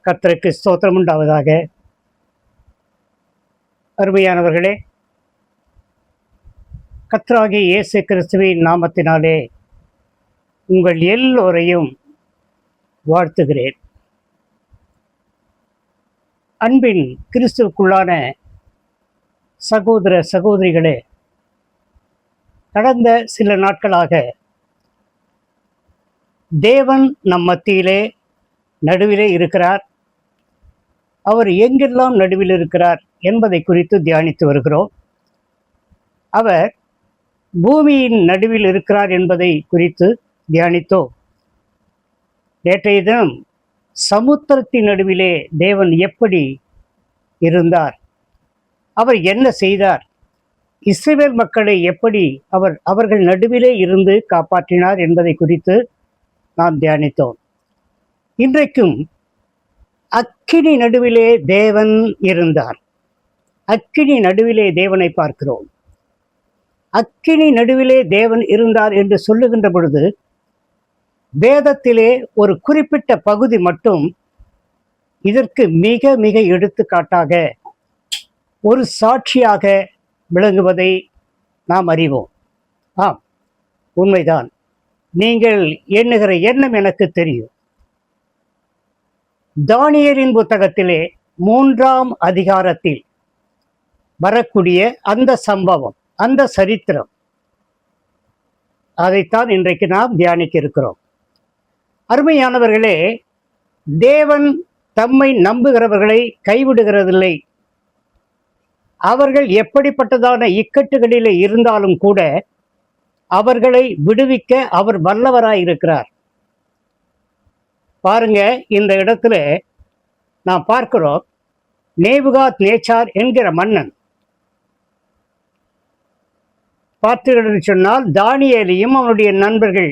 கர்த்தருக்கு ஸ்தோத்திரம் உண்டாவதாக. அருமையானவர்களே, கர்த்தராகிய இயேசு கிறிஸ்துவின் நாமத்தினாலே உங்கள் எல்லோரையும் வாழ்த்துகிறேன். அன்பின் கிறிஸ்துவுக்குள்ளான சகோதர சகோதரிகளே, கடந்த சில நாட்களாக தேவன் நம் மத்தியிலே நடுவிலே இருக்கிறார். அவர் எங்கெல்லாம் நடுவில் இருக்கிறார் என்பதை குறித்து தியானித்து வருகிறோம். அவர் பூமியின் நடுவில் இருக்கிறார் என்பதை குறித்து தியானித்தோம். நேற்றைய தினம் சமுத்திரத்தின் நடுவிலே தேவன் எப்படி இருந்தார், அவர் என்ன செய்தார், இஸ்ரவேல் மக்களை எப்படி அவர்கள் நடுவிலே இருந்து காப்பாற்றினார் என்பதை குறித்து நாம் தியானித்தோம். இன்றைக்கும் அக்கினி நடுவிலே தேவன் இருந்தார். அக்கினி நடுவிலே தேவனை பார்க்கிறோம். அக்கினி நடுவிலே தேவன் இருந்தார் என்று சொல்லுகின்ற பொழுது வேதத்திலே ஒரு குறிப்பிட்ட பகுதி மட்டும் இதற்கு மிக மிக எடுத்துக்காட்டாக ஒரு சாட்சியாக விளங்குவதை நாம் அறிவோம். ஆம், உண்மைதான். நீங்கள் எண்ணுகிற எண்ணம் எனக்கு தெரியும். தானியேலின் புத்தகத்திலே 3ஆம் அதிகாரத்தில் வரக்கூடிய அந்த சம்பவம், அந்த சரித்திரம், அதைத்தான் இன்றைக்கு நாம் தியானிக்க இருக்கிறோம். அருமையானவர்களே, தேவன் தம்மை நம்புகிறவர்களை கைவிடுகிறதில்லை. அவர்கள் எப்படிப்பட்டதான இக்கட்டுகளிலே இருந்தாலும் கூட அவர்களை விடுவிக்க அவர் வல்லவராயிருக்கிறார். பாருங்க, இந்த இடத்துல நாம் பார்க்கிறோம், நேபுகாத் நேச்சார் என்கிற மன்னன் பார்த்தீர்கள் சொன்னால் தானியேலையும் அவனுடைய நண்பர்கள்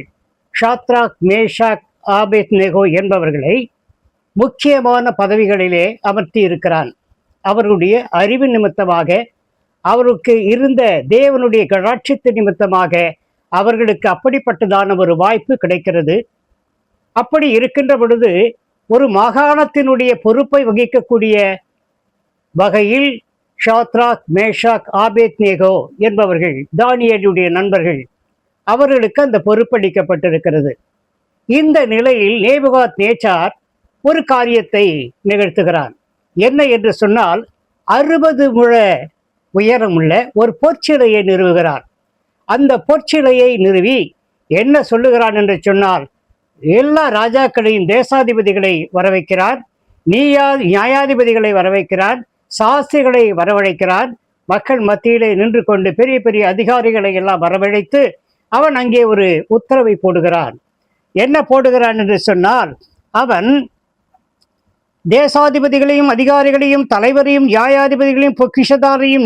ஷாத்ராக், மேஷாக், ஆபேத்நேகோ என்பவர்களை முக்கியமான பதவிகளிலே அமர்த்தி இருக்கிறான். அவர்களுடைய அறிவு நிமித்தமாக, அவருக்கு இருந்த தேவனுடைய கடாட்சித்து நிமித்தமாக அவர்களுக்கு அப்படிப்பட்டதான ஒரு வாய்ப்பு கிடைக்கிறது. அப்படி இருக்கின்ற பொழுது ஒரு மாகாணத்தினுடைய பொறுப்பை வகிக்கக்கூடிய வகையில் ஷாத்ராக், மேஷாக், ஆபேத்நேகோ என்பவர்கள் தானியேலுடைய நண்பர்கள், அவர்களுக்கு அந்த பொறுப்பளிக்கப்பட்டிருக்கிறது. இந்த நிலையில் நேபுகாத் நேச்சார் ஒரு காரியத்தை நிகழ்த்துகிறான். என்ன என்று சொன்னால், 60 முழ உயரமுள்ள ஒரு பொற்சிலையை நிறுவுகிறான். அந்த பொற்சிலையை நிறுவி என்ன சொல்லுகிறான் என்று சொன்னால், எல்லா ராஜாக்களையும், தேசாதிபதிகளை வரவைக்கிறான், நியாயாதிபதிகளை வரவைக்கிறான், சாஸ்திரிகளை வரவழைக்கிறான், மக்கள் மத்தியிலே நின்று கொண்டு பெரிய பெரிய அதிகாரிகளை எல்லாம் வரவழைத்து அவன் அங்கே ஒரு உத்தரவை போடுகிறான். என்ன போடுகிறான் என்று சொன்னால், அவன் தேசாதிபதிகளையும் அதிகாரிகளையும் தலைவரையும் நியாயாதிபதிகளையும் பொக்கிஷதாரையும்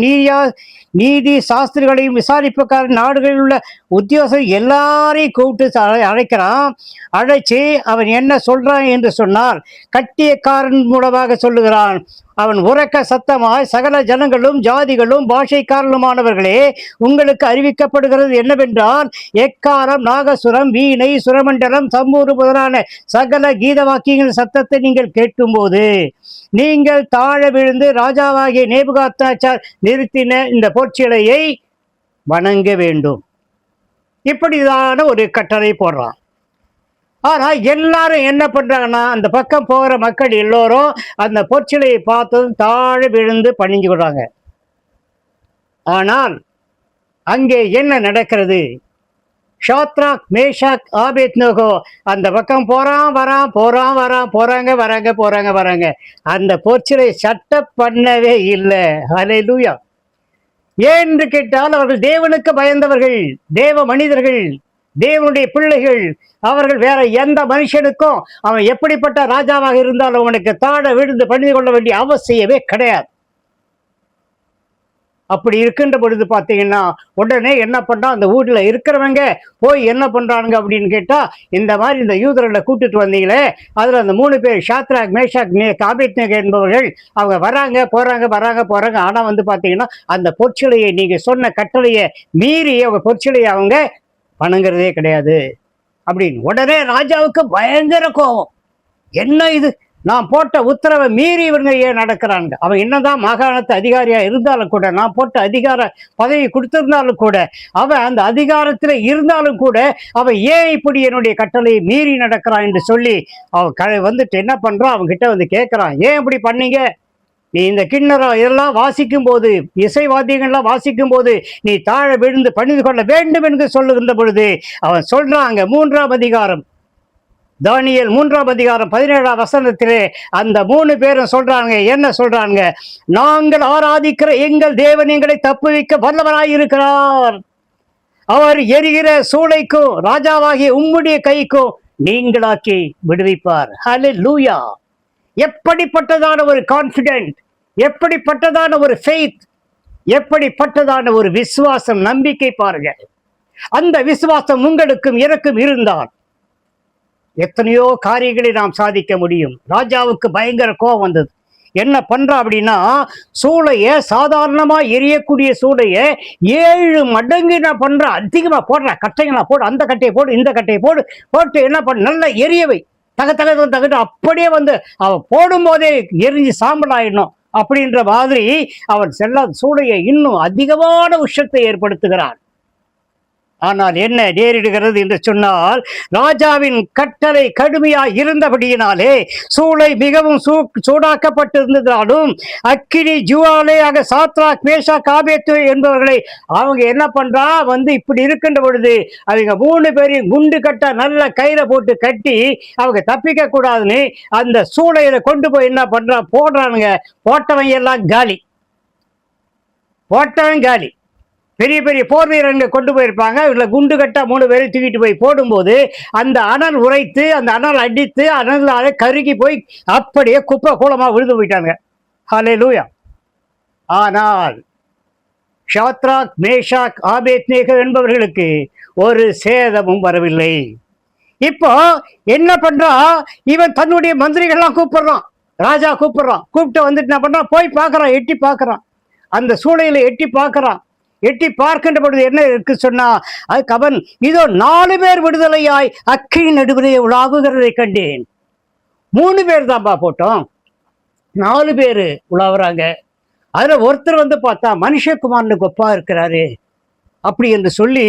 நீதி சாஸ்திரிகளையும் விசாரிப்புக்கார நாடுகளில் உள்ள உத்தியோகர் எல்லாரையும் கூப்பிட்டு அழைக்கிறான். அழைச்சி அவன் என்ன சொல்றான் என்று சொன்னால், கட்டியக்காரன் மூலமாக சொல்லுகிறான். அவன் உரக்க சத்தமாய், சகல ஜனங்களும் ஜாதிகளும் பாஷைக்காரனுமானவர்களே, உங்களுக்கு அறிவிக்கப்படுகிறது என்னவென்றால், எக்காரம், நாகசுரம், வீணை, சுரமண்டலம், சம்பூறு முதலான சகல கீத வாக்கியங்கள் சத்தத்தை நீங்கள் கேட்கும்போது நீங்கள் தாழ விழுந்து ராஜாவாகிய நேபுகாத்நேச்சார் நிறுத்தின இந்த பொற்சிலையை வணங்க வேண்டும். இப்படிதான ஒரு கட்டளை போடுறான். ஆனா எல்லாரும் என்ன பண்றாங்கன்னா, அந்த பக்கம் போகிற மக்கள் எல்லோரும் அந்த பொற்சிலையை பார்த்ததும் தாழ விழுந்து பணிஞ்சு கொள்றாங்க. ஆனால் அங்கே என்ன நடக்கிறது? ஷாத்ராக், மேஷாக், ஆபேத்நேகோ அந்த பக்கம் போறாங்க. அந்த பொற்சிலை சட்ட பண்ணவே இல்லை. ஹல்லேலூயா. ஏன் என்று கேட்டால், அவர்கள் தேவனுக்கு பயந்தவர்கள், தேவ மனிதர்கள், தேவனுடைய பிள்ளைகள். அவர்கள் வேற எந்த மனுஷனுக்கும் அவன் எப்படிப்பட்ட ராஜாவாக இருந்தாலும் அவனுக்கு தாழ விழுந்து பணிந்து கொள்ள வேண்டிய அவசியமே கிடையாது. அப்படி இருக்கின்ற பொழுது பார்த்தீங்கன்னா, உடனே என்ன பண்றான், அந்த ஊரில் இருக்கிறவங்க போய் என்ன பண்றாங்க அப்படின்னு கேட்டா, இந்த மாதிரி இந்த யூதர்களை கூட்டிட்டு வந்தீங்களே, அதுல அந்த 3 பேர் ஷாத்ராக், மேஷாக், ஆபேத்நேகோ என்பவர்கள் அவங்க போறாங்க. ஆனா வந்து பார்த்தீங்கன்னா, அந்த பொற்சிலையை நீங்க சொன்ன கட்டளையை மீறி அவங்க பொற்சிலையை அவங்க வணங்குறதே கிடையாது அப்படின்னு. உடனே ராஜாவுக்கு பயங்கர கோபம். என்ன இது, நான் போட்ட உத்தரவை மீறி இவங்க ஏன் நடக்கிறாங்க? அவன் என்னதான் மாகாணத்து அதிகாரியா இருந்தாலும் கூட, நான் போட்ட அதிகார பதவி கொடுத்திருந்தாலும் கூட, அவன் அந்த அதிகாரத்துல இருந்தாலும் கூட அவன் ஏன் இப்படி என்னுடைய கட்டளையை மீறி நடக்கிறான் என்று சொல்லி அவன் வந்துட்டு என்ன பண்றான், அவங்க கிட்ட வந்து கேட்கிறான், ஏன் இப்படி பண்ணீங்க? நீ இந்த கிண்ணறம் இதெல்லாம் வாசிக்கும் போது, இசைவாத்தியங்கள்லாம் வாசிக்கும் போது நீ தாழ விழுந்து பணிந்து கொள்ள வேண்டும் என்று சொல்லுகின்ற பொழுது அவன் சொல்றாங்க, 3ஆம் அதிகாரம் தானியேல் 3ஆம் அதிகாரம் 17ஆம் வசனத்திலே அந்த 3 பேரும் சொல்றாங்க, என்ன சொல்றாங்க? நாங்கள் ஆராதிக்கிற எங்கள் தேவன் எங்களை தப்புவிக்க வல்லவராயிருக்கிறார். அவர் எரிகிற சூளைக்கும் ராஜாவாகிய உம்முடைய கைக்கும் நீங்களாக்கி விடுவிப்பார். ஹல்லேலூயா! எப்படிப்பட்டதான ஒரு கான்பிடென்ட், எப்படிப்பட்டதான ஒரு ஃபெய்த், எப்படிப்பட்டதான ஒரு விசுவாசம், நம்பிக்கை பாருங்க. அந்த விசுவாசம் உங்களுக்கும் எனக்கும் இருந்தால் எத்தனையோ காரியங்களை நாம் சாதிக்க முடியும். ராஜாவுக்கு பயங்கர கோபம் வந்தது. என்ன பண்றா அப்படின்னா, சூளைய சாதாரணமா எரியக்கூடிய சூளைய 7 மடங்கு என்ன பண்ற, அதிகமா போடுற, கட்டைங்களா போடு, அந்த கட்டையை போடு, இந்த கட்டையை போடு, போட்டு என்ன பண்ண, நல்லா எரியவை, தகட்டு அப்படியே வந்து அவன் போடும் போதே எரிஞ்சு சாம்பல் ஆயிடணும் அப்படின்ற மாதிரி அவன் சூளையை இன்னும் அதிகமான உஷ்ணத்தை ஏற்படுத்துகிறான். ஆனால் என்ன நேரிடுகிறது என்று சொன்னால், ராஜாவின் கட்டளை கடுமையாய் இருந்தபடியினாலே சூளை மிகவும் சூடாக்கப்பட்டிருந்ததாலும் அக்கினி ஜுவாலையாக சாத்ராக் மேஷாக் ஆபேத்து என்பவர்களை அவங்க என்ன பண்றா, வந்து இப்படி இருக்கின்ற பொழுது அவங்க 3 பேரையும் குண்டு கட்ட நல்ல கயிறை போட்டு கட்டி அவங்க தப்பிக்க கூடாதுன்னு அந்த சூளையில கொண்டு போய் என்ன பண்றா, போடுறானுங்க. போட்டவங்க எல்லாம் காலி, போட்டவன் காலி. பெரிய பெரிய போர் வீரர்கள் கொண்டு போயிருப்பாங்க. இதில் குண்டு கட்டா 3 பேரை தூக்கிட்டு போய் போடும்போது அந்த அனல் உரைத்து, அந்த அனல் அடித்து, அனலால கருகி போய் அப்படியே குப்பை கூலமா விழுந்து போயிட்டாங்க. ஹல்லேலூயா! ஆனால் ஷாத்ராக் மேஷாக் ஆபேத்நேகோ என்பவர்களுக்கு ஒரு சேதமும் வரவில்லை. இப்போ என்ன பண்றா, இவன் தன்னுடைய மந்திரிகள்லாம் கூப்பிடுறான், ராஜா கூப்பிடுறான். கூப்பிட்டு வந்துட்டு என்ன பண்றான், போய் பார்க்கறான், எட்டி பார்க்கறான், அந்த சூளையில எட்டி பார்க்கறான். எட்டி பார்க்கின்ற பொழுது என்ன இருக்கு சொன்னா, அதுக்கு அவன், இதோ 4 பேர் விடுதலையாய் அக்கினி நடுவிலே உலாவுகிறதை கண்டேன். 3 பேர் தான்ப்பா போட்டோம், 4 பேர் உலாவுறாங்க. அதுல ஒருத்தர் வந்து பார்த்தா மனுஷகுமாரனுக்கு ஒப்பா இருக்கிறாரு அப்படி என்று சொல்லி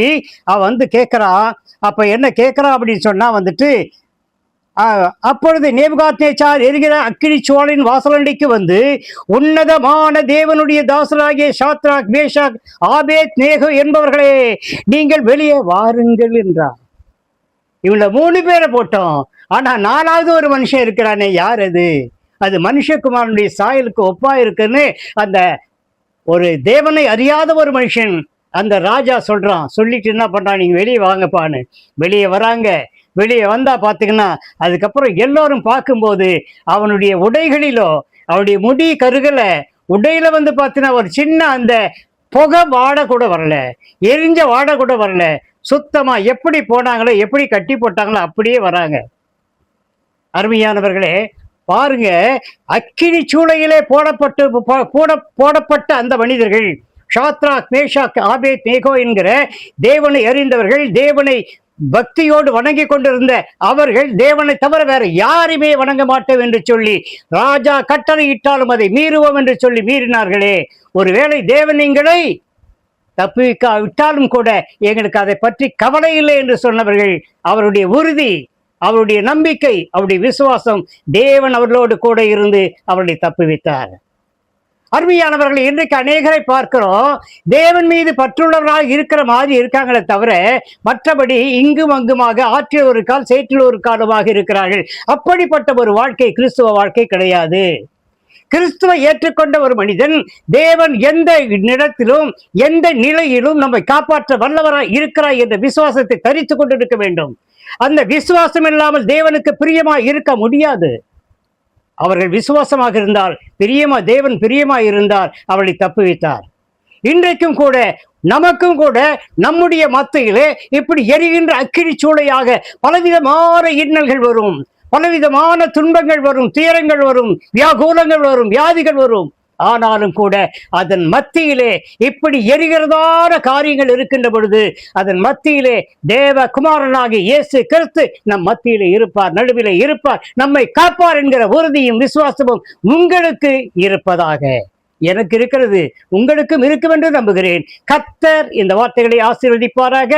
அவன் வந்து கேட்கிறான். அப்ப என்ன கேட்கிறான் அப்படின்னு சொன்னா வந்துட்டு, அப்பொழுது நேபுகாத்நேச்சார் எரிகிற அக்கினி சோலையின் வாசலண்டைக்கு வந்து, உன்னதமான தேவனுடைய தாசராகிய ஷாத்ராக் மேஷாக் ஆபேத்நேகோ என்பவர்களே, நீங்கள் வெளியே வாருங்கள் என்றார். இவங்கள 3 பேரை போட்டோம், ஆனா 4வது ஒரு மனுஷன் இருக்கிறானே, யார் அது? அது மனுஷகுமாரனுடைய சாயலுக்கு ஒப்பா இருக்குன்னு அந்த ஒரு தேவனை அறியாத ஒரு மனுஷன் அந்த ராஜா சொல்றான். சொல்லிட்டு என்ன பண்றான், நீங்க வெளியே வாங்கப்பான்னு. வெளியே வராங்க. வெளியே வந்தா பாத்தீங்கன்னா, அதுக்கப்புறம் எல்லோரும் பார்க்கும்போது அவனுடைய உடைகளிலோ, அவனுடைய முடி கருகல, உடையில வந்து பார்த்தீங்கன்னா ஒரு சின்ன அந்த புகை வாடை கூட வரல, எரிஞ்ச வாடை கூட வரல. சுத்தமா எப்படி போனாங்களோ, எப்படி கட்டி போட்டாங்களோ அப்படியே வராங்க. அருமையானவர்களே பாருங்க, அக்கினி சூளையிலே போடப்பட்ட அந்த மனிதர்கள் ஷாத்ராக் மேஷாக் ஆபேத்நேகோ என்கிற தேவனை அறிந்தவர்கள், தேவனை பக்தியோடு வணங்கி கொண்டிருந்த அவர்கள் தேவனை தவிர வேற யாருமே வணங்க மாட்டோம் என்று சொல்லி ராஜா கட்டளையிட்டாலும் அதை மீறுவோம் என்று சொல்லி மீறினார்களே. ஒருவேளை தேவன் எங்களை தப்புவிக்காவிட்டாலும் கூட எங்களுக்கு அதை பற்றி கவலை இல்லை என்று சொன்னவர்கள், அவருடைய உறுதி, அவருடைய நம்பிக்கை, அவருடைய விசுவாசம், தேவன் அவர்களோடு கூட இருந்து அவர்களை தப்புவித்தார். அருமையானவர்கள், இன்றைக்கு அநேகரை பார்க்கிறோம், தேவன் மீது பற்றுள்ளவராக இருக்கிற மாதிரி இருக்காங்களே தவிர மற்றபடி இங்கும் அங்குமாக ஆற்றில் ஒரு கால் சேற்றில் ஒரு காலமாக இருக்கிறார்கள். அப்படிப்பட்ட ஒரு வாழ்க்கை கிறிஸ்துவ வாழ்க்கை கிடையாது. கிறிஸ்துவை ஏற்றுக்கொண்ட ஒரு மனிதன் தேவன் எந்த இடத்திலும் எந்த நிலையிலும் நம்மை காப்பாற்ற வல்லவராய் இருக்கிறார் என்ற விசுவாசத்தை தரித்து கொண்டிருக்க வேண்டும். அந்த விசுவாசம் இல்லாமல் தேவனுக்கு பிரியமாய் இருக்க முடியாது. அவர்கள் விசுவாசமாக இருந்தால், தேவன் பிரியமாய் இருந்தால் அவளை தப்புவித்தார். இன்றைக்கும் கூட நமக்கும் கூட நம்முடைய மத்தியிலே இப்படி எரிகின்ற அக்கினி சூளையாக பலவிதமான இன்னல்கள் வரும், பலவிதமான துன்பங்கள் வரும், துயரங்கள் வரும், வியாகுலங்கள் வரும், வியாதிகள் வரும். ஆனாலும் கூட அதன் மத்தியிலே இப்படி எரிகிறதான காரியங்கள் இருக்கின்ற பொழுது அதன் மத்தியிலே தேவ குமாரனாகிய இயேசு கிறிஸ்து நம் மத்தியிலே இருப்பார், நடுவிலே இருப்பார், நம்மை காப்பார் என்கிற உறுதியும் விசுவாசமும் உங்களுக்கு இருப்பதாக. எனக்கு இருக்கிறது, உங்களுக்கும் இருக்கும் என்று நம்புகிறேன். கர்த்தர் இந்த வார்த்தைகளை ஆசீர்வதிப்பாராக.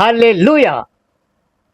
ஹல்லேலூயா.